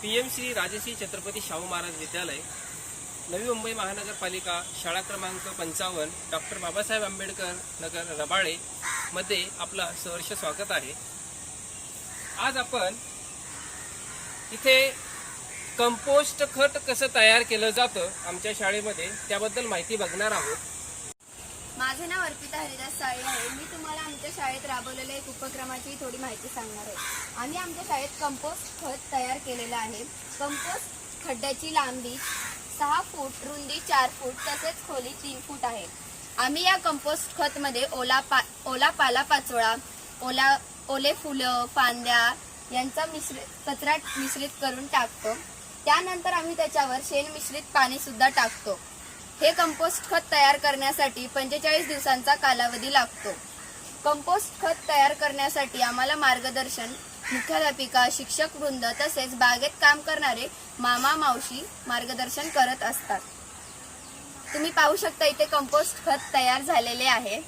PM Shri Rajshri Chhatrapati Shahu Maharaj विद्यालय, नवी मुंबई महानगरपालिका, शाळा क्रमांक 55, डॉक्टर बाबासाहेब आंबेडकर नगर, रबाळे मध्ये आपला सहर्ष स्वागत आहे। आज आपण इथे कंपोस्ट खत कसं तयार केलं जातं आमच्या शाळेमध्ये त्याबद्दल माहिती बघणार आहोत। माझे नाव अर्पिता हरिदास साळे आहे। मी तुम्हाला आमच्या शाळेत राबवलेल्या एक उपक्रमाची थोडी माहिती सांगणार आहे। आम्ही आमच्या शाळेत कंपोस्ट खत तयार केलेलं आहे। कंपोस्ट खड्ड्याची लांबी 6 फूट, रुंदी 4 फूट तसेच खोली 3 फूट आहे। आम्ही या कंपोस्ट खत मध्ये ओला पालापाचोळा, ओले फुलं, फांद्या यांचा कचरा मिश्रित करून टाकतो। त्यानंतर आम्ही त्याच्यावर शेण मिश्रित पाणी सुद्धा टाकतो। हे कंपोस्ट खत तयार करण्यासाठी 45 दिवसांचा कालावधी लागतो। कंपोस्ट खत तयार करण्यासाठी आम्हाला मार्गदर्शन मुख्याध्यापिका, शिक्षक वृंद तसेच बागेत काम करणारे मामा मावशी मार्गदर्शन करत असतात। तुम्ही पाहू शकता इथे कंपोस्ट खत तयार झालेले आहे।